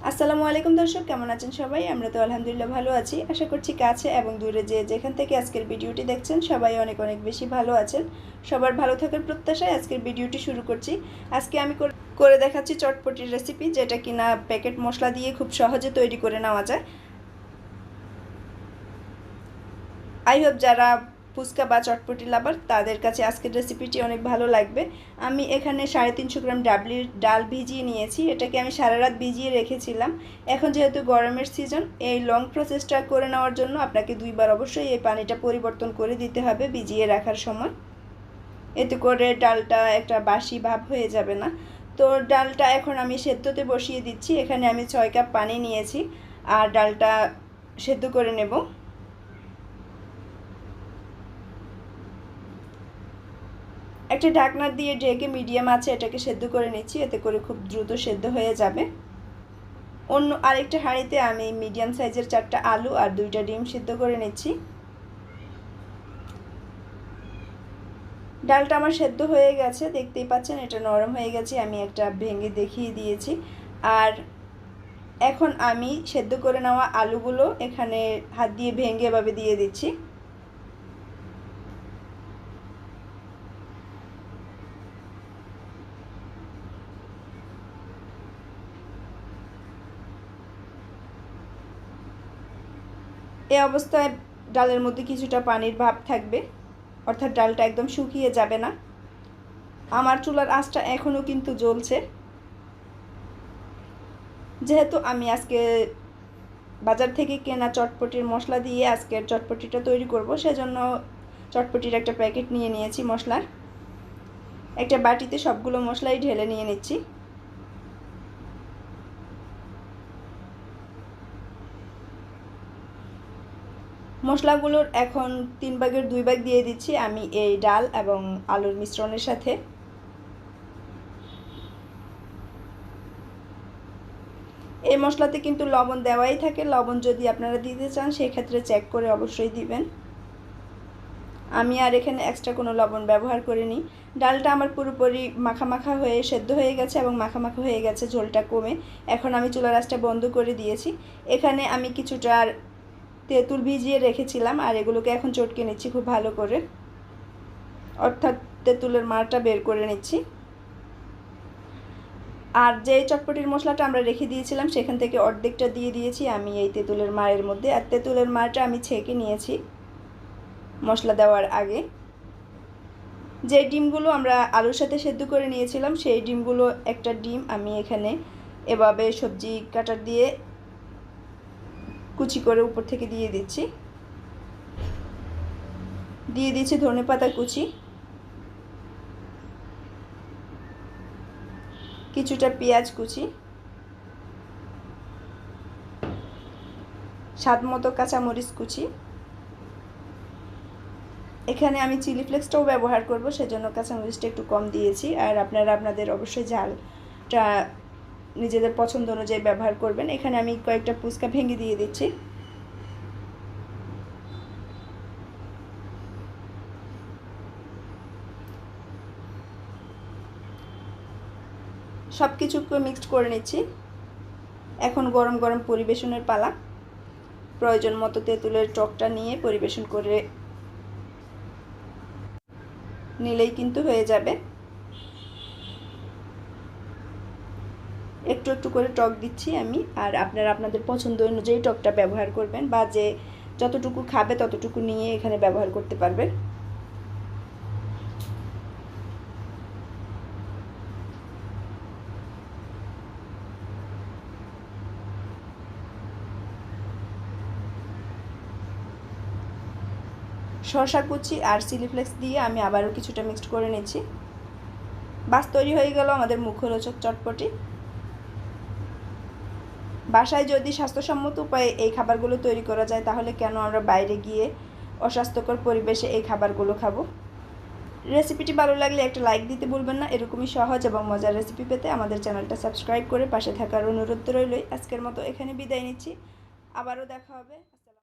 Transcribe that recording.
আসসালামু আলাইকুম দর্শক, কেমন আছেন সবাই? আমরা তো আলহামদুলিল্লাহ ভালো আছি। আশা করছি কাছে এবং দূরে যেখান থেকে আজকের ভিডিওটি দেখছেন সবাই অনেক অনেক বেশি ভালো আছেন। সবার ভালো থাকার প্রত্যাশায় আজকের ভিডিওটি শুরু করছি। আজকে আমি করে দেখাচ্ছি চটপটির রেসিপি, যেটা কিনা প্যাকেট মশলা দিয়ে খুব সহজে তৈরি করে নেওয়া যায়। আই হোপ যারা ফুচকা বা চটপটি লাভার তাদের কাছে আজকের রেসিপিটি অনেক ভালো লাগবে। আমি এখানে 350 গ্রাম ডাল ভিজিয়ে নিয়েছি। এটাকে আমি সারা রাত ভিজিয়ে রেখেছিলাম। এখন যেহেতু গরমের সিজন, এই লং প্রসেসটা করে নেওয়ার জন্য আপনাকে দুইবার অবশ্যই এই পানিটা পরিবর্তন করে দিতে হবে ভিজিয়ে রাখার সময়। এতে করে ডালটা একটা বাসি ভাব হয়ে যাবে না। তো ডালটা এখন আমি সেদ্ধতে বসিয়ে দিচ্ছি। এখানে আমি 6 কাপ পানি নিয়েছি আর ডালটা সেদ্ধ করে নেব। একটা ঢাকনা দিয়ে ঢেকে মিডিয়াম আছে এটাকে সেদ্ধ করে নিচ্ছি, এতে করে খুব দ্রুত সেদ্ধ হয়ে যাবে। অন্য আরেকটা হাঁড়িতে আমি মিডিয়াম সাইজের 4টা আলু আর 2টা ডিম সেদ্ধ করে নিচ্ছি। ডালটা আমার সেদ্ধ হয়ে গেছে, দেখতেই পাচ্ছেন এটা নরম হয়ে গেছে। আমি একটা ভেঙে দেখিয়ে দিয়েছি। আর এখন আমি সেদ্ধ করে নেওয়া আলুগুলো এখানে হাত দিয়ে ভেঙে এভাবে দিয়ে দিচ্ছি। এই অবস্থায় ডালের মধ্যে কিছুটা পানির ভাব থাকবে, অর্থাৎ ডালটা একদম শুকিয়ে যাবে না। আমার চুলার আঁচটা এখনও কিন্তু জ্বলছে। যেহেতু আমি আজকে বাজার থেকে কেনা চটপটির মশলা দিয়ে আজকের চটপটিটা তৈরি করব, সেজন্য চটপটির একটা প্যাকেট নিয়ে নিয়েছি মশলার। একটা বাটিতে সবগুলো মশলাই ঢেলে নিয়ে নিচ্ছি। মশলাগুলোর এখন 3 ভাগের 2 ভাগ দিয়ে দিচ্ছি আমি এই ডাল এবং আলুর মিশ্রণের সাথে। এই মশলাতে কিন্তু লবণ দেওয়াই থাকে। লবণ যদি আপনারা দিতে চান সেক্ষেত্রে চেক করে অবশ্যই দিবেন। আমি আর এখানে এক্সট্রা কোনো লবণ ব্যবহার করিনি। ডালটা আমার পুরোপুরি মাখা মাখা হয়ে সেদ্ধ হয়ে গেছে এবং মাখা মাখা হয়ে গেছে, ঝোলটা কমে। এখন আমি চুলার আঁচটা বন্ধ করে দিয়েছি। এখানে আমি কিছুটা তেঁতুল ভিজিয়ে রেখেছিলাম আর এগুলোকে এখন চটকে নিচ্ছি খুব ভালো করে, অর্থাৎ তেঁতুলের মারটা বের করে নিচ্ছি। আর যে চটপটির মশলাটা আমরা রেখে দিয়েছিলাম সেখান থেকে অর্ধেকটা দিয়ে দিয়েছি আমি এই তেঁতুলের মারের মধ্যে। আর তেঁতুলের মারটা আমি ছেঁকে নিয়েছি মশলা দেওয়ার আগে। যে ডিমগুলো আমরা আলুর সাথে সেদ্ধ করে নিয়েছিলাম সেই ডিমগুলো, একটা ডিম আমি এখানে এভাবে সবজি কাটার দিয়ে কুচি করে উপর থেকে দিয়ে দিচ্ছি। দিয়ে দিচ্ছি ধনেপাতা কুচি, কিছুটা পেঁয়াজ কুচি, স্বাদ মতো কাঁচামরিচ কুচি। এখানে আমি চিলি ফ্লেক্সটাও ব্যবহার করব, সেজন্য কাঁচামরিচটা একটু কম দিয়েছি। আর আপনারা আপনাদের অবশ্যই ঝালটা নিজেদের পছন্দ অনুযায়ী ব্যবহার করবেন। এখানে আমি কয়েকটা ফুচকা ভেঙে দিয়ে দিচ্ছি। সব কিছুকে মিক্সড করে নিচ্ছি। এখন গরম গরম পরিবেশনের পালা। প্রয়োজন মতো তেঁতুলের টকটা নিয়ে পরিবেশন করে নিলেই কিন্তু হয়ে যাবে। একটু একটু করে টক দিচ্ছি আমি, আর আপনারা আপনাদের পছন্দ অনুযায়ী টকটা ব্যবহার করবেন, বা যে যতটুকু খাবে ততটুকু নিয়ে এখানে ব্যবহার করতে পারবেন। শসা কুচি আর চিলি ফ্লেক্স দিয়ে আমি আবারও কিছুটা মিক্সড করে নিচ্ছি। বাস তৈরি হয়ে গেল আমাদের মুখরোচক চটপটি। বাসায় যদি স্বাস্থ্যসম্মত উপায়ে এই খাবারগুলো তৈরি করা যায়, তাহলে কেন আমরা বাইরে গিয়ে অস্বাস্থ্যকর পরিবেশে এই খাবারগুলো খাবো? রেসিপিটি ভালো লাগলে একটা লাইক দিতে ভুলবেন না। এরকমই সহজ এবং মজার রেসিপি পেতে আমাদের চ্যানেলটা সাবস্ক্রাইব করে পাশে থাকার অনুরোধ রইলই। আজকের মতো এখানে বিদায় নিচ্ছি, আবারও দেখা হবে।